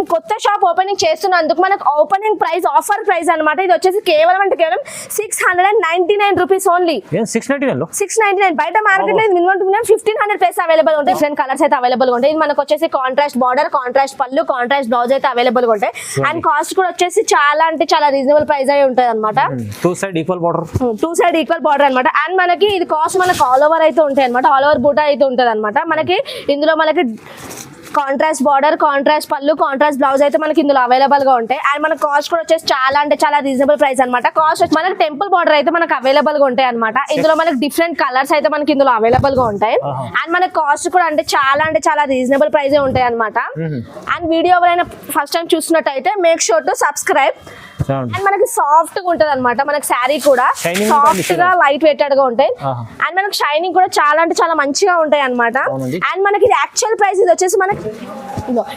మేము కొత్త shop opening చేస్తున్నందుకు మనకు ఓపెనింగ్ ప్రైస్ ఆఫర్ ప్రైస్ అన్నమాట. ఇది వచ్చేసి కేవలం అంటే కేవలం 699 రూపీస్ ఓన్లీ. 699 బయట మార్కెట్ లో మినిమం 1500 ప్రైస్ అవైలబుల్ ఉంటాయి. డిఫరెంట్ కలర్స్ అయితే అవైలబుల్ ఉంటాయి. ఇది మనకు వచ్చేసి కాంట్రాస్ట్ బార్డర్, కాంట్రాస్ట్ పళ్ళు, కాంట్రాస్ట్ బ్లౌజ్ అయితే అవైలబుల్ గా ఉంటాయి. అండ్ కాస్ట్ కూడా వచ్చేసి చాలా అంటే చాలా రీజనబుల్ ప్రైస్ అయి ఉంటుంది అనమాట. టూ సైడ్ ఈక్వల్ బార్డర్ అనమాట. అండ్ మనకి ఇది కాస్ట్ మనకు ఆల్ ఓవర్ అయితే ఉంటాయి అనమాట. ఆల్ ఓవర్ బూటా అయితే ఉంటుంది అనమాట. మనకి ఇందులో మనకి కాంట్రాస్ట్ బార్డర్, కాంట్రాస్ట్ పళ్ళు, కాంట్రాస్ట్ బ్లౌజ్ అయితే మనకి ఇందులో అవైలబుల్ గా ఉంటాయి. అండ్ మన కాస్ట్ కూడా వచ్చేసి చాలా అంటే చాలా రీజనబుల్ ప్రైస్ అనమాట. కాస్ట్ మనకి టెంపుల్ బార్డర్ అయితే మనకు అవైలబుల్ గా ఉంటాయి అనమాట. ఇందులో మనకి డిఫరెంట్ కలర్స్ అయితే మనకి ఇందులో అవైలబుల్ గా ఉంటాయి. అండ్ మన కాస్ట్ కూడా అంటే చాలా రీజనబుల్ ప్రైస్ ఉంటాయి అనమాట. అండ్ వీడియో ఎవరైనా ఫస్ట్ టైం చూసినట్టయితే make sure to subscribe. And మనకి సాఫ్ట్ గా ఉంటది అనమాట. మనకి శారీ కూడా సాఫ్ట్ గా లైట్ వెయిటెడ్ గా ఉంటాయి. అండ్ మనకి షైనింగ్ కూడా చాలా అంటే చాలా మంచిగా ఉంటాయి అనమాట. అండ్ మనకి ఇది యాక్చువల్ ప్రైస్ ఇది వచ్చేసి మనకి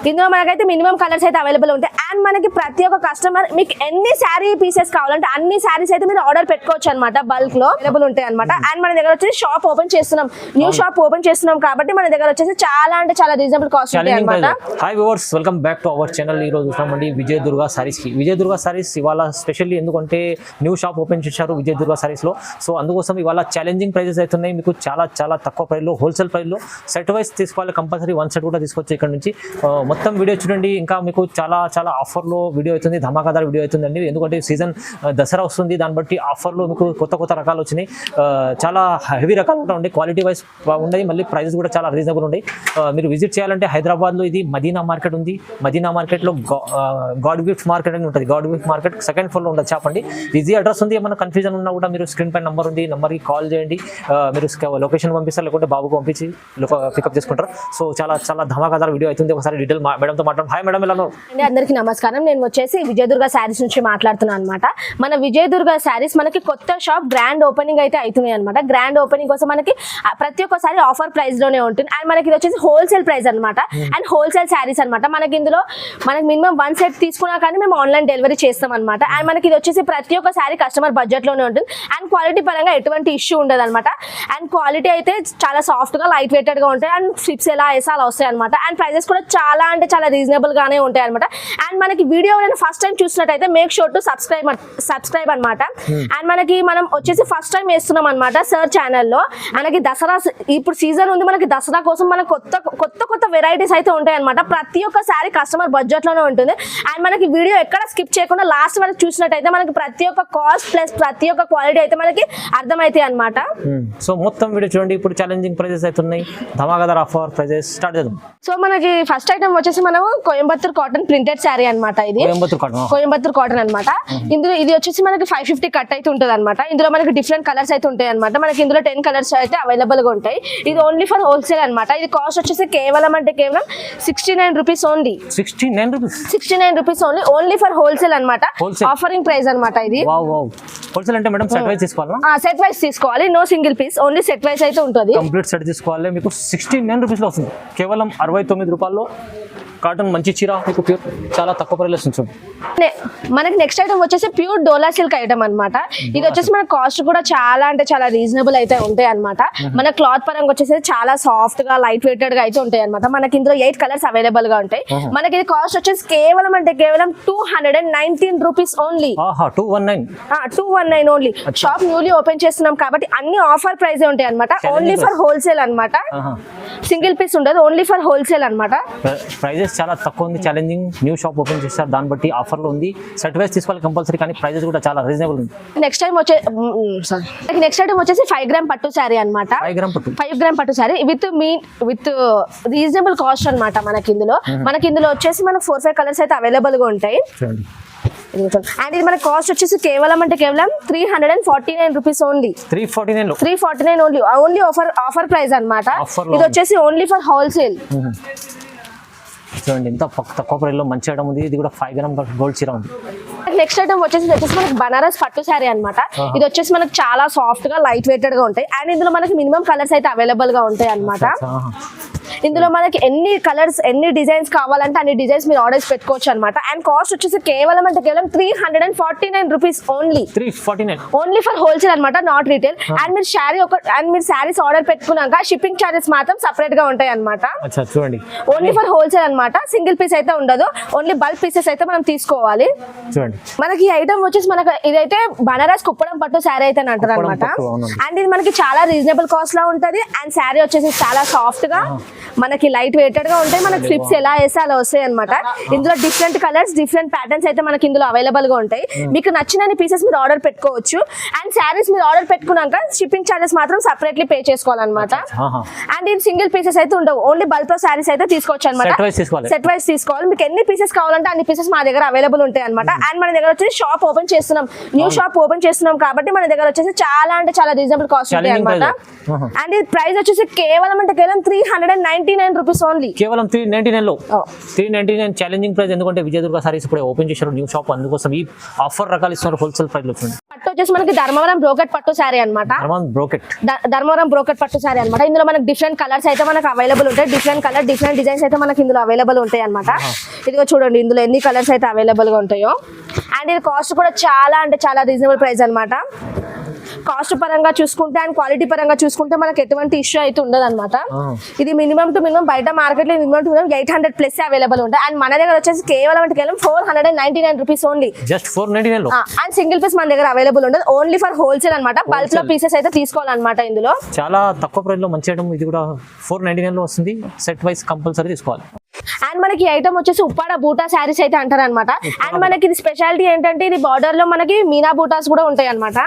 ఇందులో మనకైతే మినిమం కలర్స్ అయితే అవైలబుల్ ఉంటాయి. అండ్ మనకి ప్రతి ఒక్క కస్టమర్ మీకు ఎన్ని శారీ పీసెస్ కావాలంటే అన్ని శారీస్ అయితే మీరు ఆర్డర్ పెట్టుకోవచ్చు అనమాట. బల్క్ లో అవైలబుల్ ఉంటాయి అనమాట. అండ్ మన దగ్గర వచ్చేసి షాప్ ఓపెన్ చేస్తున్నాం, న్యూ షాప్ ఓపెన్ చేస్తున్నాం కాబట్టి మన దగ్గర వచ్చేసి చాలా అంటే చాలా రీజనబుల్ కాస్ట్ ఉంటాయి అనమాట. Hi viewers, welcome back to our channel. ఈ రోజు చూస్తామండి విజయ దుర్గా సారీస్ కి. విజయ దుర్గా సారీస్ ఇవాళ స్పెషల్లీ ఎందుకంటే న్యూ షాప్ ఓపెన్ చేశారు విజయ దుర్గా సారీస్ లో. సో అందుకోసం ఇవాళ ఛాలెంజింగ్ ప్రైజెస్ అవుతున్నాయి. మీకు చాలా తక్కువ ప్రైస్ లో, హోల్సేల్ ప్రైస్ లో సెట్ వైస్ తీసుకోవాలి. కంపల్సరీ వన్ సెట్ కూడా తీసుకోవచ్చు ఇక్కడ నుంచి. మొత్తం వీడియో చూడండి. ఇంకా మీకు చాలా ఆఫర్లో వీడియో అవుతుంది, ధమాకాదార్ వీడియో అవుతుందండి. ఎందుకంటే సీజన్ దసరా వస్తుంది, దాన్ని బట్టి ఆఫర్లో మీకు కొత్త రకాలు వచ్చినాయి. చాలా హెవీ రకాలు ఉంటాయి, క్వాలిటీ వైజ్ ఉన్నాయి, మళ్ళీ ప్రైజెస్ కూడా చాలా రీజనబుల్ ఉన్నాయి. మీరు విజిట్ చేయాలంటే హైదరాబాద్లో ఇది మదీనా మార్కెట్ ఉంది. మదీనా మార్కెట్లో గాడ్ గిఫ్ట్ మార్కెట్ అని ఉంటుంది. గాడ్ గిఫ్ట్ మార్కెట్ సెకండ్ ఫ్లోర్లో ఉంటుంది షాప్ అండి. ఈజీ అడ్రస్ ఉంది. ఏమైనా కన్ఫ్యూజన్ ఉన్నా కూడా మీరు స్క్రీన్ పైన నెంబర్ ఉంది, నెంబర్కి కాల్ చేయండి. మీరు లొకేషన్ పంపిస్తారు, లేకుంటే బాబుకు పంపించి పికప్ చేసుకుంటారు. సో చాలా ధమాకాదార్ వీడియో అవుతుంది. ఒకసారి డీటెయిల్ మేడంతో మాట్లాడు. హాయ్ మేడం, ఎలా ఉన్నారు? అందరికీ నమస్కారం. నేను వచ్చేసి విజయదుర్గ శారీస్ నుంచి మాట్లాడుతున్నాను అనమాట. మన విజయదుర్గ శారీస్ మనకి కొత్త షాప్ గ్రాండ్ ఓపెనింగ్ అయితే అవుతున్నాయి అనమాట. గ్రాండ్ ఓపెనింగ్ కోసం మనకి ప్రతి ఒక్కసారి ఆఫర్ ప్రైస్ లోనే ఉంటుంది. అండ్ మనకి ఇది వచ్చేసి హోల్సేల్ ప్రైస్ అనమాట. అండ్ హోల్సేల్ శారీస్ అనమాట. మనకి ఇందులో మనకి మినిమం 1 సెట్ తీసుకున్నా కానీ మేము ఆన్లైన్ డెలివరీ చేస్తాం అనమాట. అండ్ మనకి ఇది వచ్చేసి ప్రతి ఒక్క శారీ కస్టమర్ బడ్జెట్ లోనే ఉంటుంది. అండ్ క్వాలిటీ పరంగా ఎటువంటి ఇష్యూ ఉండదు అనమాట. అండ్ క్వాలిటీ అయితే చాలా సాఫ్ట్ గా లైట్ వెయిటెడ్ గా ఉంటాయి. అండ్ స్లిప్స్ ఎలా వేసా అలా వస్తాయి అనమాట. అండ్ ప్రైజెస్ కూడా చాలా అంటే చాలా రీజనబుల్ గానే ఉంటాయి అనమాట. అండ్ మనకి వీడియో ఫస్ట్ టైం చూసినట్టయితే మేక్ షూర్ టు సబ్స్క్రైబ్ అనమాట. అండ్ మనం వచ్చేసి ఫస్ట్ టైం వేస్తున్నాం అనమాట సార్ ఛానల్లో. మనకి దసరా ఇప్పుడు సీజన్ ఉంది. మనకి దసరా కోసం మనకు కొత్త వెరైటీస్ అయితే ఉంటాయి అనమాట. ప్రతి ఒక్క సారీ కస్టమర్ బడ్జెట్ లోనే ఉంటుంది. అండ్ మనకి వీడియో ఎక్కడ స్కిప్ చేయకుండా లాస్ట్ వరకు చూసినట్టయితే మనకి ప్రతి ఒక్క కాస్ట్ ప్లస్ ప్రతి ఒక్క క్వాలిటీ అయితే మనకి అర్థమైతాయి అనమాట. సో మొత్తం వీడియో చూడండి. ఇప్పుడు ఛాలెంజింగ్ ప్రైజెస్ అవుతున్నాయి, ధమాకాదార్ ఆఫర్ ప్రైజెస్ స్టార్ట్ చేద్దాం. సో మనకి ఫస్ట్ ఐటమ్ వచ్చేసి మనం కోయంబత్తూర్ కాటన్ ప్రింటెడ్ శారీ అనమాట. ఇది కోయంబత్తూర్ కాటన్ అనమాట. ఇందులో ఇది వచ్చేసి మనకి 550 కట్ అయితే ఉంటుంది అనమాట. ఇందులో మనకి డిఫరెంట్ కలర్స్ అయితే ఉంటాయి అనమాట. మనకి ఇందులో 10 కలర్స్ అయితే అవైలబుల్ గా ఉంటాయి. ఇది ఓన్లీ ఫర్ హోల్సేల్ అనమాట. ఇది కాస్ట్ వచ్చేసి కేవలం 69 rupees only. 69 rupees only for wholesale అనమాట. ఆఫరింగ్ ప్రైస్ అనమాట. ఇది హోల్సేల్ అంటే మేడం సెట్ వైస్ తీసుకోవాలా? సెట్ వైస్ తీసుకోవాలి. No single piece, only set wise అయితే ఉంటుంది. కంప్లీట్ సెట్ తీసుకోవాలి. మీకు 69 రూపీస్ లో వస్తుంది. కేవలం 69 రూపాయల్లో కాటన్ మంచి చీర మీకు ప్యూర్ చాలా తక్కువ ప్రైస్ ఉంటుంది. మనకి నెక్స్ట్ ఐటమ్ వచ్చేసి ప్యూర్ డోలా సిల్క్ ఐటమ్ అనమాట. ఇది వచ్చేసి మన కాస్ట్ కూడా చాలా అంటే చాలా రీజనబుల్ అయితే ఉంటాయి అనమాట. మన క్లాత్ పరంగా వచ్చేసి చాలా సాఫ్ట్ గా లైట్ వెయిటెడ్ గా అయితే ఉంటాయి అనమాట. మనకి ఇందులో 8 కలర్స్ అవైలబుల్ గా ఉంటాయి. మనకి ఇది కాస్ట్ వచ్చేసి కేవలం 219 rupees only. 219 only. Shop newly open చేస్తున్నాం కాబట్టి అన్ని ఆఫర్ ప్రైస్ ఉంటాయి అనమాట. ఓన్లీ ఫర్ హోల్సేల్ అనమాట. సింగిల్ పీస్ ఉండదు, ఓన్లీ ఫర్ హోల్సేల్ అనమాట. ప్రైజెస్ చాలా తక్కువ ఉంది. ఛాలెంజింగ్ న్యూ షాప్ ఓపెన్ చేస్తారు, దాన్ని బట్టి ఆఫర్లో ఉంది. సెట్ వైస్ తీసుకోవాలి కంపల్సరీ, కానీ ప్రైజెస్ కూడా చాలా రీజనబుల్ ఉంది. నెక్స్ట్ ఐటమ్ వచ్చేసి 5 గ్రామ్ పట్టు శారీ అనమాట. 5 గ్రామ్ పట్టు శారీ విత్ రీజనబుల్ కాస్ట్ అనమాట. మనకి ఇందులో వచ్చేసి మనకు 4-5 కలర్స్ అయితే అవైలబుల్ గా ఉంటాయి. అండ్ ఇది మన కాస్ట్ వచ్చేసి కేవలం 349 rupees only. 349 only offer price అనమాట. ఇది వచ్చేసి ఓన్లీ ఫర్ హోల్సేల్. చూడండి ఎంత తక్కువ ప్రైస్ లో మంచి ఐటమ్ ఉంది. ఇది కూడా 5 గ్రామ్ గోల్డ్ చీర ఉంది. నెక్స్ట్ ఐటమ్ వచ్చేసి మనకి బనారస్ పట్టు శారీ అనమాట. ఇది వచ్చేసి మనకి చాలా సాఫ్ట్ గా లైట్ వెయిటెడ్ గా ఉంటాయి. అండ్ ఇందులో మనకి మినిమం కలర్స్ అయితే అవైలబుల్ గా ఉంటాయి అనమాట. ఇందులో మనకి ఎన్ని కలర్స్ ఎన్ని డిజైన్స్ కావాలంటే అన్ని డిజైన్స్ మీరు ఆర్డర్స్ పెట్టుకోవచ్చు అనమాట. అండ్ కాస్ట్ వచ్చేసి కేవలం 349 rupees only. 349 only for wholesale అనమాట, నాట్ రీటైల్. అండ్ మీరు శారీస్ ఆర్డర్ పెట్టుకున్నాక షిప్పింగ్ చార్జెస్ మాత్రం సపరేట్ గా ఉంటాయి అనమాట. చూడండి, ఓన్లీ ఫర్ హోల్సేల్ అనమాట, సింగిల్ పీస్ అయితే ఉండదు, ఓన్లీ బల్క్ పీసెస్ అయితే మనం తీసుకోవాలి. చూడండి మనకి ఈ ఐటమ్ వచ్చేసి మనకి ఇదైతే బనారస్ కుప్పడం పట్టు శారీ అయితే అంటారు అనమాట. అండ్ ఇది మనకి చాలా రీజనబుల్ కాస్ట్ లో ఉంటది. అండ్ శారీ వచ్చేసి చాలా సాఫ్ట్ గా మనకి లైట్ వెయిటెడ్ గా ఉంటాయి. మనకి ఫ్లిప్స్ ఎలా వేస్తే అలా వస్తాయి అనమాట. ఇందులో డిఫరెంట్ కలర్స్ డిఫరెంట్ ప్యాటర్న్స్ అయితే మనకి ఇందులో అవైలబుల్ గా ఉంటాయి. మీకు నచ్చిన పీసెస్ మీరు ఆర్డర్ పెట్టుకోవచ్చు. అండ్ శారీస్ మీరు ఆర్డర్ పెట్టుకున్నాక షిప్పింగ్ చార్జెస్ మాత్రం సెపరేట్లీ పే చేసుకోవాలన్నమాట. అండ్ ఇది సింగిల్ పీసెస్ అయితే ఉండవు, ఓన్లీ బల్క్ లో శారీస్ అయితే తీసుకోవచ్చు అనమాట. సెట్ వైస్ తీసుకోవాలి. మీకు ఎన్ని పీసెస్ కావాలంటే అన్ని పీసెస్ మా దగ్గర అవైలబుల్ ఉంటాయి అనమాట. అండ్ మన దగ్గర వచ్చేసి షాప్ ఓపెన్ చేస్తున్నాం, న్యూ షాప్ ఓపెన్ చేస్తున్నాం కాబట్టి మన దగ్గర వచ్చేసి చాలా అంటే చాలా రీజనబుల్ కాస్ట్ ఉంటాయి అనమాట. అండ్ ఇది ప్రైస్ వచ్చేసి కేవలం 399 రూపీస్ ఓన్లీ. కేవలం 399 ఛాలెంజింగ్ ప్రైస్. ఎందుకంటే విజయదుర్గ సారీస్ ఇప్పుడు ఓపెన్ చేశారు న్యూ షాప్, అందుకోసం ఈ ఆఫర్ రకాలు ఇస్తున్నారు హోల్సేల్ ప్రైస్ లో. పట్టు వచ్చేసి మనకి ధర్మవరం బ్రోకెట్ పట్టు శారీ అనమాట. ధర్మవరం బ్రోకెట్ పట్టు శారీ అనమాట. ఇందులో మనకి డిఫరెంట్ కలర్స్ అయితే మనకు అవైలబుల్ ఉంటాయి. డిఫరెంట్ కలర్ డిఫరెంట్ డిజైన్స్ అయితే మనకి ఇందులో అవైలబుల్ ఉంటాయి అనమాట. ఇదిగో చూడండి ఇందులో ఎన్ని కలర్స్ అయితే అవైలబుల్ గా ఉంటాయో. అండ్ ఇది కాస్ట్ కూడా చాలా అంటే చాలా రీజనబుల్ ప్రైస్ అనమాట. కాస్ట్ పరంగా చూసుకుంటే అండ్ క్వాలిటీ పరంగా చూసుకుంటే మనకి ఎటువంటి ఇష్యూ అయితే ఉండదు అనమాట. ఇది మినిమం టు మినిమం బయట మార్కెట్ లో minimum to minimum 800 plus available ఉంటాయి. అండ్ మన దగ్గర వచ్చేసి కేవలం 499 rupees only. Just 499. And single piece మన దగ్గర అవైలబుల్ ఉండదు, ఓన్లీ ఫర్ హోల్సేల్ అనమాట. బల్క్ లో పీసెస్ అయితే తీసుకోవాలన్నమాట. ఇందులో చాలా తక్కువ ప్రైస్ లో మంచి ఐటమ్ ఇది కూడా 499 లో వస్తుంది. సెట్ వైస్ కంపల్సరీ తీసుకోవాలి. అండ్ మనకి ఐటమ్ వచ్చేసి ఉప్పాడ బూటా శారీస్ అయితే అంటారు అనమాట. అండ్ మనకి ఇది స్పెషాలిటీ ఏంటంటే ఇది బార్డర్ లో మనకి మీనా బూటాస్ కూడా ఉంటాయి అనమాట.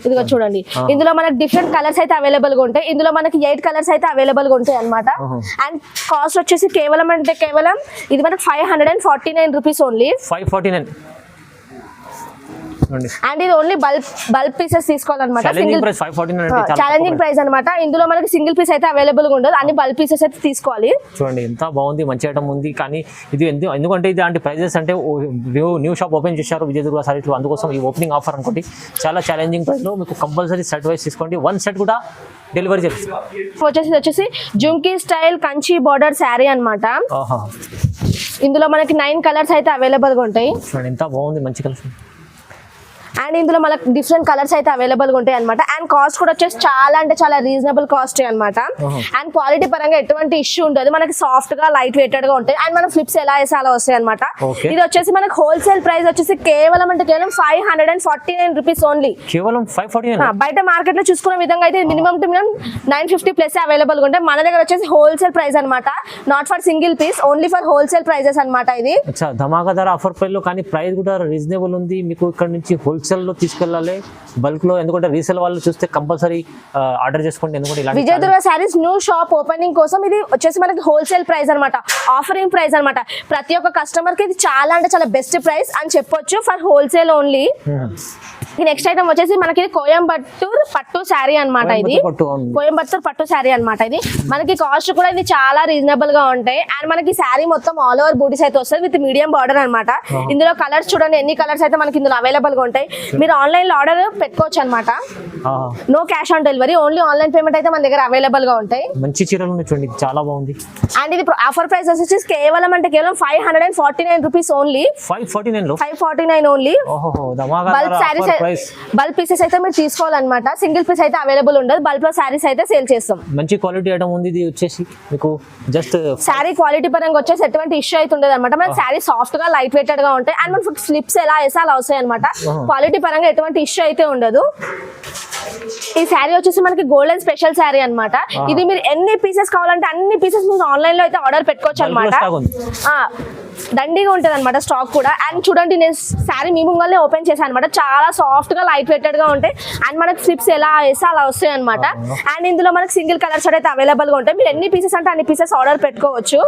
ఇదిగో చూడండి ఇందులో మనకి డిఫరెంట్ కలర్స్ అయితే అవైలబుల్ గా ఉంటాయి. ఇందులో మనకి 8 కలర్స్ అయితే అవైలబుల్ గా ఉంటాయి అనమాట. అండ్ కాస్ట్ వచ్చేసి కేవలం ఇది మనకి 549 రూపీస్ ఓన్లీ. 549. అండ్ ఇది ఓన్లీ బల్క్ పీసెస్ తీసుకోవాలన్నమాట. ఛాలెంజింగ్ ప్రైస్ అనమాట. ఇందులో మనకి సింగిల్ పీస్ అయితే అవైలబుల్ గా ఉండదు, అన్ని బల్క్ పీసెస్ అయితే తీసుకోవాలి. చూడండి ఎంత బాగుంది, మంచి ఐటమ్ ఉంది. కానీ ఇది ఎందుకంటే ఇది అంటే ప్రైజెస్ అంటే న్యూ షాప్ ఓపెన్ చేశారు విజయదుర్గ సారీస్, అందుకోసం ఈ ఓపెనింగ్ ఆఫర్ అనుకోండి. చాలా ఛాలెంజింగ్ ప్రైస్ లో మీకు కంపల్సరీ సెట్ వైస్ తీసుకోండి. 1 సెట్ కూడా డెలివరీ చేస్తుంది. వచ్చేసి జుంకీ స్టైల్ కంచి బార్డర్ శారీ అనమాట. ఇందులో మనకి 9 కలర్స్ అయితే అవైలబుల్ గా ఉంటాయి. చూడండి ఎంత బాగుంది, మంచి కలర్స్. అండ్ ఇందులో మనకి డిఫరెంట్ కలర్స్ అయితే అవైలబుల్ గా ఉంటాయి అనమాట. అండ్ కాస్ట్ కూడా వచ్చేసి చాలా అంటే చాలా రీజనబుల్ కాస్ట్ అనమాట. అండ్ క్వాలిటీ పరంగా ఎటువంటి ఇష్యూ ఉండదు, మనకి సాఫ్ట్ గా లైట్ వెయిటెడ్ గా ఉంటాయి. అండ్ మన ఫ్లిప్స్ ఎలా వేస్తే అలా వస్తాయి అనమాట. ఇది వచ్చేసి మనకి హోల్సేల్ ప్రైస్ వచ్చేసి కేవలం 549 రూపీస్ ఓన్లీ. కేవలం 549. బయట మార్కెట్ లో చూసుకున్న విధంగా అయితే minimum to minimum 950 plus available గా ఉంటాయి. మన దగ్గర వచ్చేసి హోల్సేల్ ప్రైస్ అనమాట, not for single piece, only for wholesale prices అనమాట. ఇది ధమాకాదార్ ఆఫర్ ప్రైస్ లో, కానీ ప్రైస్ కూడా రీజనబుల్ ఉంది. మీకు ఇక్కడ నుంచి హోల్సేల్ లో తీసుకెళ్ళాలి బల్క్ లో, ఎందుకంటే రీసేల్ వాళ్ళు చూస్తే కంపల్సరీ ఆర్డర్ చేసుకోండి. ఎందుకంటే Vijayadurga saris new shop opening కోసం ఇది వచ్చేసి మనకి హోల్సేల్ ప్రైస్ అనమాట, ఆఫరింగ్ ప్రైస్ అనమాట. ప్రతి ఒక్క కస్టమర్ కి ఇది చాలా అంటే చాలా బెస్ట్ ప్రైస్ అని చెప్పొచ్చు, for wholesale only. Next item వచ్చేసి మనకి కోయంబత్తూర్ పట్టు శారీ అనమాట. ఇది కోయంబత్తూర్ పట్టు శారీ అనమాట. ఇది మనకి కాస్ట్ కూడా ఇది చాలా రీజనబుల్ గా ఉంటాయి. అండ్ మనకి శారీ మొత్తం ఆల్ ఓవర్ బూటీస్ అయితే వస్తుంది విత్ మీడియం బార్డర్ అనమాట. ఇందులో కలర్స్ చూడండి ఎన్ని కలర్స్ అయితే మనకి ఇందులో అవైలబుల్ గా ఉంటాయి. మీరు ఆన్లైన్ లో ఆర్డర్ పెట్టుకోవచ్చు అనమాట. No cash on delivery, only online payment అయితే మన దగ్గర అవైలబుల్ గా ఉంటాయి. మంచి చీరలు చూడండి, చాలా బాగుంది. అండ్ ఇది ఆఫర్ ప్రైస్ వచ్చేసి కేవలం 549 rupees only. 549 only. Bulk saris bulk pieces అయితే మీరు తీసుకోవాలన్నమాట. సింగిల్ పీస్ అయితే అవైలబుల్ ఉండదు, బల్క్ లో శారీస్ అయితే సేల్ చేస్తాం. మంచి క్వాలిటీ ఐటమ్ ఉంది. ఇది వచ్చేసి మీకు జస్ట్ శారీ క్వాలిటీ పరంగా వచ్చేసి ఎటువంటి ఇష్యూ అయితే ఉండదు అనమాట. మన శారీ సాఫ్ట్ గా లైట్ వెయిటెడ్ గా ఉంటాయి. అండ్ మన స్లిప్స్ ఎలా వేసా అలా వస్తాయి అనమాట. క్వాలిటీ పరంగా ఎటువంటి ఇష్యూ అయితే ఉండదు. ఈ శారీ వచ్చేసి మనకి గోల్డెన్ స్పెషల్ శారీ అనమాట. ఇది మీరు ఎన్ని పీసెస్ కావాలంటే అన్ని పీసెస్ మీరు ఆన్లైన్ లో అయితే ఆర్డర్ పెట్టుకోవచ్చు అనమాట. దండిగా ఉంటుంది అనమాట స్టాక్ కూడా. అండ్ చూడండి నేను శారీ మీ ముంగల్నే ఓపెన్ చేశాను అనమాట. చాలా సాఫ్ట్ గా లైట్ వెయిటెడ్ గా ఉంటాయి. అండ్ మనకి స్లిప్స్ ఎలా వేస్తే అలా వస్తాయి అనమాట. అండ్ ఇందులో మనకి సింగిల్ కలర్స్ అయితే అవైలబుల్ గా ఉంటాయి. మీరు ఎన్ని పీసెస్ అంటే అన్ని పీసెస్ ఆర్డర్ పెట్టుకోవచ్చు.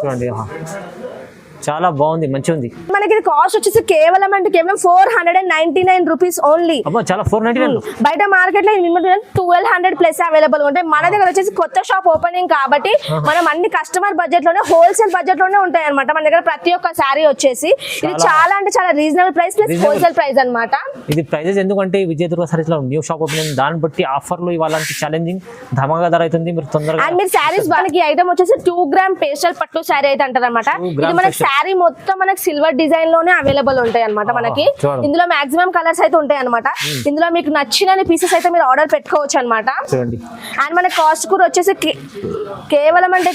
చాలా బాగుంది, మంచిగా ఉంది. మనకి ఇది కాస్ట్ వచ్చేసి కేవలం అంటే కేవలం 499 రూపీస్ ఓన్లీ. అబ్బా చాలా 499. బయట మార్కెట్ లో 1200 ప్లస్ అవైలబుల్ ఉంటాయి. మన దగ్గర వచ్చేసి కొత్త షాప్ ఓపెనింగ్ కాబట్టి మనం అన్ని కస్టమర్ బడ్జెట్ లోనే, హోల్సేల్ బడ్జెట్ లోనే ఉంటాయి అనమాట. మన దగ్గర ప్రతి ఒక్క శారీ వచ్చేసి ఇది చాలా అంటే చాలా reasonable price plus wholesale price అనమాట. ఇది ప్రైజెస్ ఎందుకంటే విజయదుర్గ సారీస్ లో న్యూ షాప్ ఓపెనింగ్, దాన్ని బట్టి ఆఫర్లు ఇవ్వాలంటే ఛాలెంజింగ్ ధమాగా ధర అవుతుంది. మీరు తొందరగా అండ్ మీరు శారీస్ మనకి ఐటమ్ వచ్చేసి 2 గ్రామ్ పేస్టల్ పట్టు శారీ అయితే అంటారు అనమాట. ఇది మనకి శారీ మొత్తం మనకి సిల్వర్ డిజైన్ లోనే అవైలబుల్ ఉంటాయి అనమాట. మనకి ఇందులో మాక్సిమం కలర్స్ అయితే ఉంటాయి అనమాట. ఇందులో మీకు నచ్చిన పీసెస్ అయితే మీరు ఆర్డర్ పెట్టుకోవచ్చు అనమాట. అండ్ మన కాస్ట్ కూడా వచ్చేసి కేవలం అంటే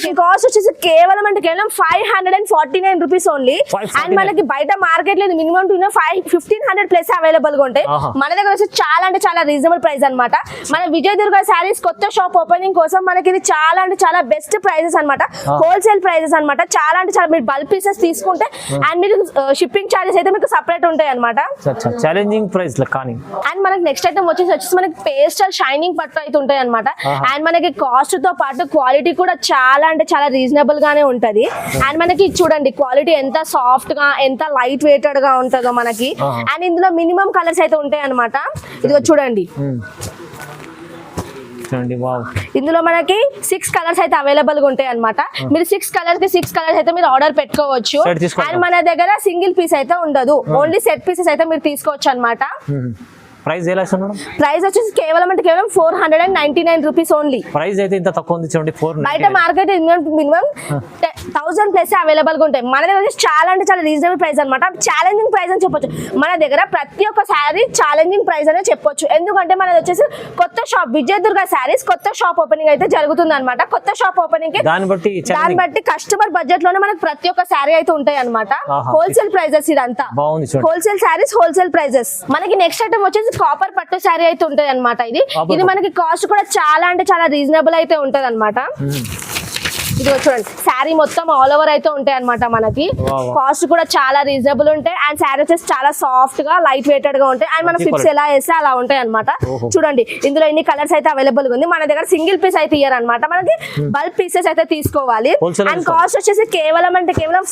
కేవలం 549 రూపీస్ ఓన్లీ. అండ్ మనకి బయట మార్కెట్ లో మినిమం 1500 ప్లస్ అవైలబుల్ గా ఉంటాయి. మన దగ్గర వచ్చి చాలా అంటే చాలా రీజనబుల్ ప్రైస్ అనమాట. మన విజయదుర్గ శారీస్ కొత్త షాప్ ఓపెనింగ్ కోసం మనకి ఇది చాలా అంటే చాలా బెస్ట్ ప్రైజెస్ అనమాట. హోల్సేల్ ప్రైజెస్ అనమాట. చాలా అంటే చాలా మీరు బల్క్ పీసెస్ తీసుకుంటే అండ్ మీరు షిప్పింగ్ చార్జెస్ అయితే మీకు సెపరేట్ ఉంటాయి అనమాట. ఛాలెంజింగ్ ప్రైస్ కానీ. అండ్ మనకి నెక్స్ట్ ఐటమ్ వచ్చేసి మనకి పేస్టల్ షైనింగ్ పట్టు అయితే ఉంటాయి అనమాట. అండ్ మనకి కాస్ట్ తో పాటు క్వాలిటీ కూడా చాలా అంటే చాలా రీజనబుల్ గానే ఉంటది. అండ్ మనకి చూడండి క్వాలిటీ ఎంత సాఫ్ట్ గా ఎంత లైట్ వెయిటెడ్ గా ఉంటుందో మనకి. అండ్ ఇందులో మినిమం కలర్స్ అయితే ఉంటాయి అనమాట. ఇదిగో చూడండి, ఇందులో మనకి 6 కలర్స్ అయితే అవైలబుల్ గా ఉంటాయి అనమాట. మీరు 6 కలర్స్ అయితే మీరు ఆర్డర్ పెట్టుకోవచ్చు. అండ్ మన దగ్గర సింగిల్ పీస్ అయితే ఉండదు, ఓన్లీ సెట్ పీసెస్ అయితే మీరు తీసుకోవచ్చు అనమాట. ప్రైస్ ఎలా ఇస్తున్నారు? ప్రైస్ వచ్చేసి కేవలం 499 రూపీస్ ఓన్లీ. ప్రైస్ అయితే ఇంత తక్కువ ఉంది చూడండి. బయట మార్కెట్ మినిమం 1000 ప్లస్ అవైలబుల్ గా ఉంటాయి. మన దగ్గర వచ్చేసి చాలా అంటే చాలా రీజనబుల్ ప్రైస్ అనమాట. ఛాలెంజింగ్ ప్రైస్ అని చెప్పొచ్చు. మన దగ్గర ప్రతి ఒక్క శారీ ఛాలెంజింగ్ ప్రైస్ అనే చెప్పొచ్చు. ఎందుకంటే మనది వచ్చేసి కొత్త షాప్ విజయదుర్గ శారీస్ కొత్త షాప్ ఓపెనింగ్ అయితే జరుగుతుంది అనమాట. కొత్త షాప్ ఓపెనింగ్ కి దాన్ని బట్టి కస్టమర్ బడ్జెట్ లోనే మనకి ప్రతి ఒక్క శారీ అయితే ఉంటాయి అనమాట. హోల్సేల్ ప్రైజెస్ ఇదంతా హోల్సేల్ శారీస్, హోల్సేల్ ప్రైజెస్. మనకి నెక్స్ట్ ఐటమ్ వచ్చేసి కాపర్ పట్టు శారీ అయితే ఉంటది అనమాట. ఇది మనకి కాస్ట్ కూడా చాలా అంటే చాలా రీజనబుల్ అయితే ఉంటది అనమాట. ఇది చూడండి శారీ మొత్తం ఆల్ ఓవర్ అయితే ఉంటాయి అనమాట. మనకి కాస్ట్ కూడా చాలా రీజనబుల్ ఉంటాయి. అండ్ శారీ వచ్చేసి చాలా సాఫ్ట్ గా లైట్ వెయిటెడ్ గా ఉంటాయి. అండ్ మన ఫిక్స్ ఎలా వేస్తే అలా ఉంటాయి అనమాట. చూడండి ఇందులో ఎన్ని కలర్స్ అయితే అవైలబుల్ గా ఉంది. మన దగ్గర సింగిల్ పీస్ అయితే ఇయ్యారు అనమాట. మనకి బల్క్ పీసెస్ అయితే తీసుకోవాలి. అండ్ కాస్ట్ వచ్చేసి కేవలం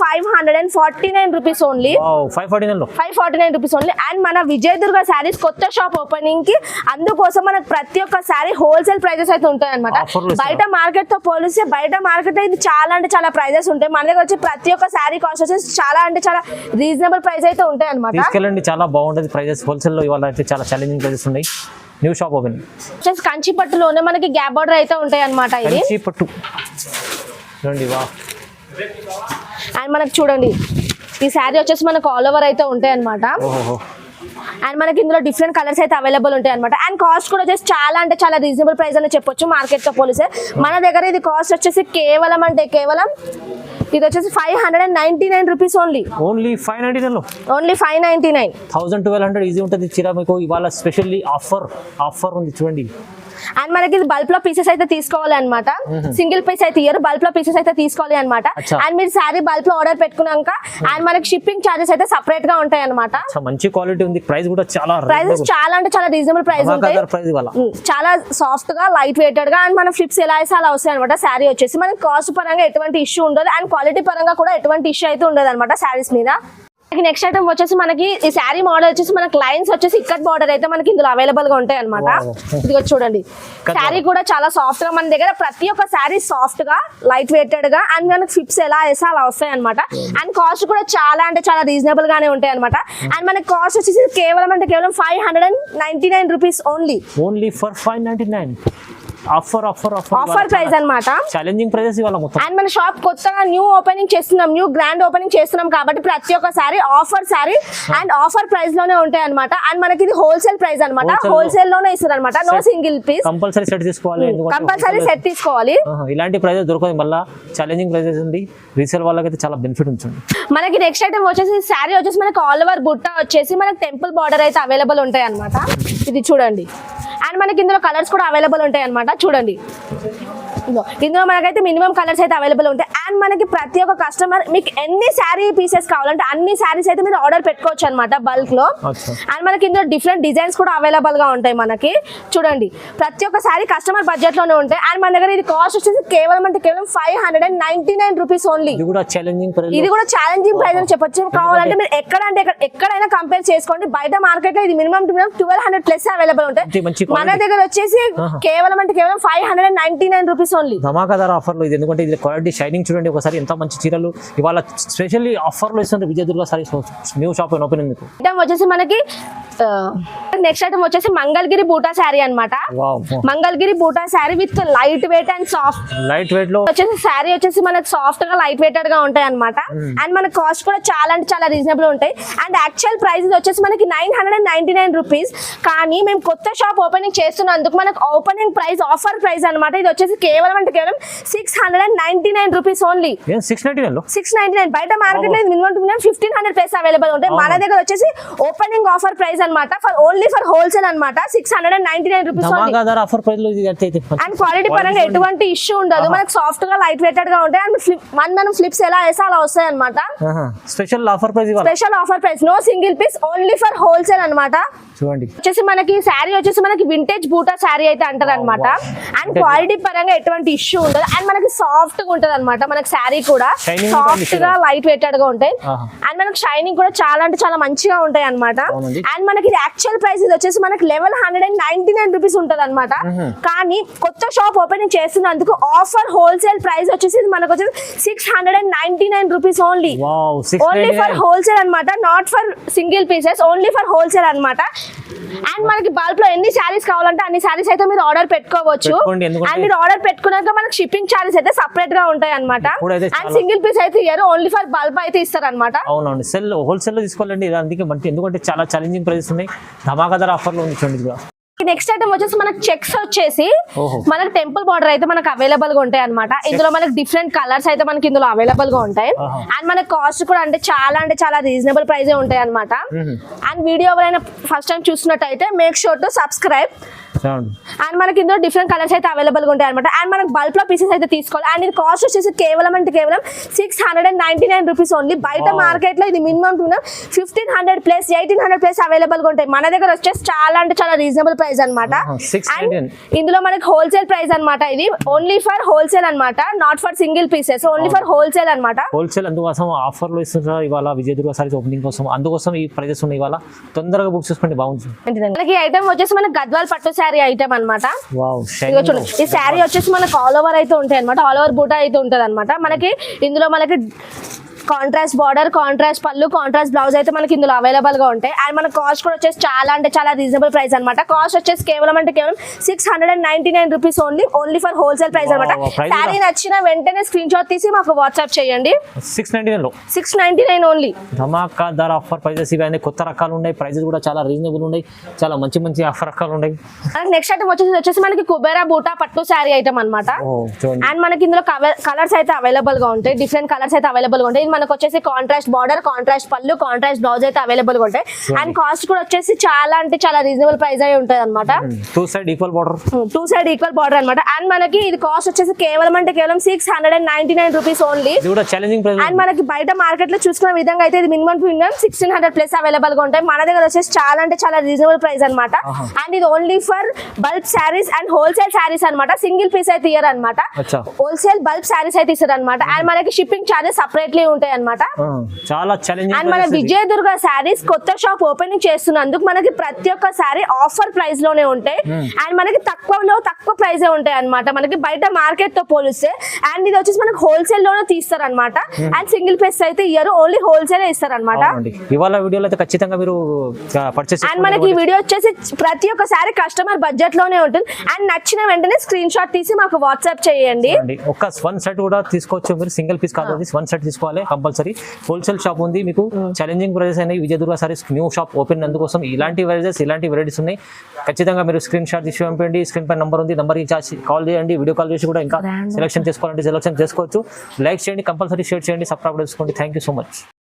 549 rupees only. 549 rupees only. And మన విజయదుర్గ శారీస్ కొత్త షాప్ ఓపెనింగ్ కి అందుకోసం మనకు ప్రతి ఒక్క శారీ హోల్సేల్ ప్రైజెస్ అయితే ఉంటాయి అనమాట. బయట మార్కెట్ తో పోలిస్తే బయట మార్కెట్ ఇది చాలా అంటే చాలా ప్రైజెస్ ఉంటాయి. మన దగ్గర వచ్చి ప్రతి ఒక్క శారీ కాస్ట్ వచ్చేసి చాలా అంటే చాలా రీజనబుల్ ప్రైస్ అయితే ఉంటాయి అనమాట. తీసుకెళ్ళండి, చాలా బాగుంటది ప్రైజెస్. హోల్సేల్ లో ఇవాళ అయితే చాలా ఛాలెంజింగ్ ప్రైజెస్ ఉన్నాయి. న్యూ షాప్ ఓపెన్ వచ్చేసి కంచి పట్టులోనే మనకి గ్యాప్ బార్డర్ అయితే ఉంటాయి అనమాట. ఇది కంచి పట్టు చూడండి. వా. అండ్ మనకి చూడండి ఈ శారీ వచ్చేసి మనకు ఆల్ ఓవర్ అయితే ఉంటాయి అనమాట. అండ్ మనకి ఇందులో డిఫరెంట్ కలర్స్ అయితే అవైలబుల్ ఉంటాయి అనమాట. అండ్ కాస్ట్ కూడా వచ్చేసి చాలా అంటే చాలా రీజనబుల్ ప్రైస్ అని చెప్పొచ్చు మార్కెట్ తో పోలిస్తే. మన దగ్గర ఇది కాస్ట్ వచ్చేసి కేవలం ఇది వచ్చేసి 599 rupees only. Only 599 only 599. 1200 easy ఉంటుంది. చీర మీకు ఇవాళ స్పెషల్లీ ఆఫర్ ఉంది చూడండి. అండ్ మనకి ఇది బల్క్ లో పీసెస్ అయితే తీసుకోవాలి అనమాట. సింగిల్ పీస్ అయితే ఇయర్ బల్క్ లో పీసెస్ అయితే తీసుకోవాలి అనమాట. అండ్ మీరు శారీ బల్క్ లో ఆర్డర్ పెట్టుకున్నాక అండ్ మనకి షిప్పింగ్ చార్జెస్ అయితే సెపరేట్ గా ఉంటాయి అనమాట. మంచి క్వాలిటీ ఉంది. ప్రైస్ కూడా చాలా అంటే చాలా రీజనబుల్ ప్రైస్ ఉంటాయి. చాలా సాఫ్ట్ గా లైట్ వెయిటెడ్ గా అండ్ మన ఫ్లిప్స్ ఎలా అయితే అలా వస్తాయి అనమాట. శారీ వచ్చేసి మనకి కాస్ట్ పరంగా ఎటువంటి ఇష్యూ ఉండదు. అండ్ క్వాలిటీ పరంగా కూడా ఎటువంటి ఇష్యూ అయితే ఉండదు అనమాట శారీస్ మీద. నెక్స్ట్ ఐటమ్ వచ్చేసి మనకి ఈ శారీ మోడల్ వచ్చేసి మనకి లైన్స్ వచ్చేసి ఇక్కట్ బార్డర్ అయితే మనకి ఇందులో అవైలబుల్ గా ఉంటాయి అనమాట. ఇది చూడండి శారీ కూడా చాలా సాఫ్ట్ గా మన దగ్గర ప్రతి ఒక్క శారీ సాఫ్ట్ గా లైట్ వెయిటెడ్ గా అండ్ మనకి ఫిప్స్ ఎలా వేస్తే అలా వస్తాయి అనమాట. అండ్ కాస్ట్ కూడా చాలా అంటే చాలా రీజనబుల్ గానే ఉంటాయి అనమాట. అండ్ మనకి కాస్ట్ వచ్చేసి కేవలం 599 rupees only. Only for 599 offer price అన్నమాట. ఛాలెంజింగ్ ప్రైసెస్ ఇవాళ మొత్తం. అండ్ మన షాప్ కొత్తగా న్యూ ఓపెనింగ్ చేస్తున్నాం, న్యూ గ్రాండ్ ఓపెనింగ్ చేస్తున్నాం కాబట్టి ప్రతి ఒక్క సారీ అండ్ ఆఫర్ ప్రైస్ లోనే ఉంటాయి అన్నమాట. అండ్ మనకి ఇది హోల్సేల్ ప్రైస్ అన్నమాట. హోల్సేల్ లోనే ఇస్తారు అన్నమాట. No single piece, compulsory set తీసుకోవాలి. కంపల్సరీ సెట్ తీసుకోవాలి. ఇలాంటి ప్రైసెస్ దొరకదు. మళ్ళీ ఛాలెంజింగ్ ప్రైసెస్ ఉంది. రీసేల్ వాళ్ళకైతే చాలా బెనిఫిట్ ఉంటుంది. మనకి నెక్స్ట్ ఐటమ్ వచ్చేసి శారీ వచ్చేసి మనకి ఆల్ ఓవర్ బుట్ట వచ్చేసి మనకి టెంపుల్ బార్డర్ అయితే అవైలబుల్ ఉంటాయి అన్నమాట. ఇది చూడండి. అండ్ మనకి ఇందులో కలర్స్ కూడా అవైలబుల్ ఉంటాయి అన్నమాట. చూడండి ఇందులో మనకైతే మినిమం కలర్స్ అయితే అవైలబుల్ ఉంటాయి. అండ్ మనకి ప్రతి ఒక్క కస్టమర్ మీకు ఎన్ని శారీ పీసెస్ కావాలంటే అన్ని శారీస్ అయితే మీరు ఆర్డర్ పెట్టుకోవచ్చు అనమాట బల్క్ లో. అండ్ మనకి ఇందులో డిఫరెంట్ డిజైన్స్ కూడా అవైలబుల్ గా ఉంటాయి. మనకి చూడండి ప్రతి ఒక్క శారీ కస్టమర్ బడ్జెట్ లోనే ఉంటాయి. అండ్ మన దగ్గర ఇది కాస్ట్ వచ్చేసి కేవలం 599 రూపీస్ ఓన్లీ. ఇది కూడా ఛాలెంజింగ్ ప్రైస్ అని చెప్పొచ్చు. కావాలంటే మీరు ఎక్కడైనా కంపేర్ చేసుకోండి. బయట మార్కెట్ లో ఇది మినిమం 1200 ప్లస్ అవైలబుల్ ఉంటాయి. మన దగ్గర వచ్చేసి కేవలం 599 రూపీస్ ఓన్లీ. ధమాకాదార్ ఆఫర్ లో ఇది, ఎందుకంటే ఇది క్వాలిటీ షైనింగ్ చూడండి ఒకసారి ఎంత మంచి చీరలు ఇవాళ స్పెషల్లీ ఆఫర్ లో ఇస్తుంది Vijayadurga saris new shop open ఎందుకు. ఐటమ్ వచ్చేసి మనకి నెక్స్ట్ ఐటమ్ వచ్చేసి మంగళగిరి బూటా శారీ అనమాట. మంగళగిరి బూటా sari with light weight and soft. Light weight లో వచ్చేసి శారీ వచ్చేసి మనకి సాఫ్ట్ గా లైట్ వెయిటెడ్ గా ఉంటాయి అనమాట. అండ్ మన కాస్ట్ కూడా చాలా అంటే చాలా రీజనబుల్ ఉంటాయి. అండ్ యాక్చువల్ ప్రైస్ వచ్చేసి మనకి 999 రూపీస్. కానీ మేము కొత్త షాప్ ఓపెనింగ్ చేస్తున్నందుకు మనకు ఓపెనింగ్ ప్రైస్ ఆఫర్ ప్రైస్ అనమాట. ఇది వచ్చేసి కేవలం 699 రూపీస్ ఓన్లీ. 699. బయట మార్కెట్ లో మినిమం 1500 ప్రైస్ అవైలబుల్ ఉంటాయి. మన దగ్గర వచ్చేసి ఓపెనింగ్ ఆఫర్ ప్రైస్ అనమాట. ఓన్లీ ఫర్ హోల్సేల్ అనమాట. 699 రూపీస్. అండ్ క్వాలిటీ పరంగా ఎటువంటి ఇష్యూ ఉండదు. మనకు సాఫ్ట్ గా లైట్ వెయిటెడ్ గా ఉంటాయి. అండ్ మనం ఫ్లిప్స్ ఎలా వేసా అలా వస్తాయి అనమాట. Special offer price no single piece, only for wholesale అనమాట. చూడండి వచ్చేసి మనకి శారీ వచ్చేసి మనకి వింటేజ్ బూటా శారీ అయితే అంటారు అనమాట. అండ్ క్వాలిటీ పరంగా ఎటువంటి ఇష్యూ ఉండదు. అండ్ మనకి సాఫ్ట్ గా ఉంటది అనమాట. మనకి శారీ కూడా సాఫ్ట్ గా లైట్ వెయిటెడ్ గా ఉంటాయి. అండ్ మనకి షైనింగ్ కూడా చాలా అంటే చాలా మంచిగా ఉంటాయి అనమాట. అండ్ మనకి యాక్చువల్ ప్రైస్ ఇది వచ్చేసి మనకి 1199 రూపీస్ ఉంటది అనమాట. కానీ కొత్త షాప్ ఓపెనింగ్ చేస్తున్నందుకు ఆఫర్ హోల్సేల్ ప్రైస్ వచ్చేసి మనకు వచ్చేసి 699 rupees only. Only for wholesale అనమాట. Not for single pieces, only for wholesale అనమాట. అండ్ మనకి బల్క్ లో ఎన్ని శారీస్ కావాలంటే అన్ని శారీస్ అయితే మీరు ఆర్డర్ పెట్టుకోవచ్చు. అండ్ మీరు ఆర్డర్ పెట్టుకున్నాక మనకి షిప్పింగ్ చార్జెస్ అయితే సపరేట్ గా ఉంటాయి అనమాట. అండ్ సింగిల్ పీస్ అయితే ఇయ్యారు, ఓన్లీ ఫర్ బల్క్ అయితే ఇస్తారు అనమాట. అవునండి, హోల్సేల్ లో తీసుకోవాలండి. ఎందుకంటే చాలా ఛాలెంజింగ్ ప్రైస్ ఉన్నాయి. ధమాకాదార్ ఆఫర్ లో ఉంది చూడండి. నెక్స్ట్ ఐటమ్ వచ్చేసి మనకి చెక్స్ వచ్చేసి మనకి టెంపుల్ బార్డర్ అయితే మనకి అవైలబుల్ గా ఉంటాయి అనమాట. ఇందులో మనకి డిఫరెంట్ కలర్స్ అయితే మనకి ఇందులో అవైలబుల్ గా ఉంటాయి. అండ్ మనకి కాస్ట్ కూడా అంటే చాలా రీజనబుల్ ప్రైస్ ఉంటాయి అనమాట. అండ్ వీడియో ఎవరైనా ఫస్ట్ టైం చూసినట్టయితే make sure to subscribe. And మనకి ఇందులో డిఫరెంట్ కలర్స్ అయితే అవైలబుల్ గా ఉంటాయి అనమాట. అండ్ మనకి బల్క్ లో పీసెస్ అయితే తీసుకోవాలి. అండ్ ఇది కాస్ట్ వచ్చేసి కేవలం 699 రూపీస్ ఓన్లీ. బయట మార్కెట్ లో ఇది మినిమం 1500 ప్లస్ 1800 ప్లస్ అవైలబుల్ గా ఉంటాయి. మన దగ్గర వచ్చేసి చాలా రీజనబుల్ ప్రైస్ అనమాట. ఇందులో మనకి హోల్సేల్ ప్రైస్ అనమాట. ఇది ఓన్లీ ఫర్ హోల్సేల్ అనమాట, not for single pieces, only for wholesale అనమాట. హోల్సేల్ అందుకోసం ఆఫర్ లో ఇస్తున్నారు ఇవాళ విజయదుర్గ సారీస్ ఓపెనింగ్ కోసం. అందుకోసం ఈ ప్రైజెస్ ఉన్నాయి. ఇవాళ తొందరగా బుక్ చేసుకోండి, బాగుంటుంది. మనకి ఐటమ్ వచ్చేసి మనకి గద్వాల్ పట్టు శారీ ఐటమ్ అనమాట. ఈ శారీ వచ్చేసి మనకి ఆల్ ఓవర్ అయితే ఉంటాయి అనమాట. ఆల్ ఓవర్ బూటా అయితే ఉంటది అనమాట. మనకి ఇందులో మనకి కాంట్రాస్ట్ బార్డర్, కాంట్రాస్ట్ పళ్ళు, కాంట్రాస్ట్ బ్లౌజ్ అయితే మనకి ఇందులో అవైలబుల్ గా ఉంటాయి. అండ్ మన కాస్ట్ కూడా వచ్చేసి చాలా రీజనబుల్ ప్రైస్ అనమాట. కాస్ట్ వచ్చేసి కేవలం 699 rupees only for wholesale price అనమాట. శారీ నచ్చిన వెంటనే స్క్రీన్ షాట్ తీసి మాకు వాట్సాప్ చేయండి. 699 ఓన్లీ. ధమాకాదార్ ఆఫర్ ప్రైజెస్ ఇవన్నీ కొత్త రకాలు ఉన్నాయి. ప్రైజెస్ కూడా చాలా రీజనబుల్ ఉన్నాయి. చాలా మంచి ఆఫర్ రకాలు ఉన్నాయి. నెక్స్ట్ ఐటమ్ వచ్చేసి మనకి కుబేరా బూటా పట్టు శారీ ఐటమ్ అనమాట. అండ్ మనకి ఇందులో కలర్స్ అయితే అవైలబుల్ గా ఉంటాయి. డిఫరెంట్ కలర్స్ అయితే అవైలబుల్ గా ఉంటాయి. మనకు వచ్చేసి కాంట్రాస్ట్ బార్డర్, కాంట్రాస్ట్ పళ్ళు, కాంట్రాస్ట్ బ్లౌజ్ అయితే అవైలబుల్ గా ఉంటాయి. అండ్ కాస్ట్ కూడా వచ్చేసి చాలా రీజనబుల్ ప్రైస్ అయి ఉంటుంది అనమాట. టూ సైడ్ ఈక్వల్ బార్డర్ అనమాట. అండ్ మనకి ఇది కాస్ట్ వచ్చేసి కేవలం 699 రూపీస్ ఓన్లీ. అండ్ మనకి బయట మార్కెట్ లో చూసుకున్న విధంగా అయితే ఇది మినిమం 1600 ప్లస్ అవైలబుల్ గా ఉంటాయి. మన దగ్గర వచ్చేసి చాలా రీజనబుల్ ప్రైస్ అనమాట. అండ్ ఇది only for bulk saris and wholesale saris అనమాట. సింగిల్ పీస్ అయితే ఇయర్ అనమాట. హోల్సేల్ బల్క్ శారీస్ అయితే ఇస్తారు అనమాట. అండ్ మనకి షిప్పింగ్ చార్జెస్ సపరేట్లీ ఉంటాయి అనమాట. చాలా ఛాలెంజింగ్. అండ్ మన విజయదుర్గ శారీస్ కొత్త షాప్ ఓపెనింగ్ చేస్తున్నందుకు మనకి ప్రతి ఒక్క శారీ ఆఫర్ ప్రైస్ లోనే ఉంటాయి. అండ్ మనకి తక్కువ ప్రైస్ ఉంటాయి అనమాట. మనకి బయట మార్కెట్ తో పోలిస్తే. అండ్ ఇది వచ్చేసి మనకి హోల్సేల్ లోనే తీస్తారు అనమాట. అండ్ సింగిల్ పీస్ అయితే ఇయర్ ఓన్లీ హోల్సేల్ ఇస్తారు అనమాట. ఇవాళ వీడియోలో అయితే ఖచ్చితంగా మీరు పర్చేస్. అండ్ మనకి ఈ వీడియో వచ్చేసి ప్రతి ఒక్క శారీ కస్టమర్ బడ్జెట్ లోనే ఉంటుంది. అండ్ నచ్చిన వెంటనే స్క్రీన్ షాట్ తీసి మాకు వాట్సాప్ చేయండి. ఒక 1 సెట్ కూడా తీసుకోవచ్చు మీరు. సింగిల్ పీస్ కాదు, 1 సెట్ తీసుకోవాలి కంపల్సరీ. హోల్సేల్ షాప్ ఉంది మీకు. ఛాలెంజింగ్ ప్రైజెస్ అయినాయి. Vijayadurga saris new shop open అందుకోసం ఇలాంటి ప్రైజెస్, ఇలాంటి వెరైటీస్ ఉన్నాయి. ఖచ్చితంగా మీరు స్క్రీన్ షాట్ తీసి పంపండి. స్క్రీన్ పై నంబర్ ఉంది, నంబర్కి కాల్ చేయండి. వీడియో కాల్ చేసి కూడా ఇంకా సెలెక్షన్ చేసుకోవాలంటే సెలెక్షన్ చేసుకోవచ్చు. లైక్ చేయండి, కంపల్సరీ షేర్ చేయండి, సబ్స్క్రైబ్ చేసుకోండి. Thank you so much.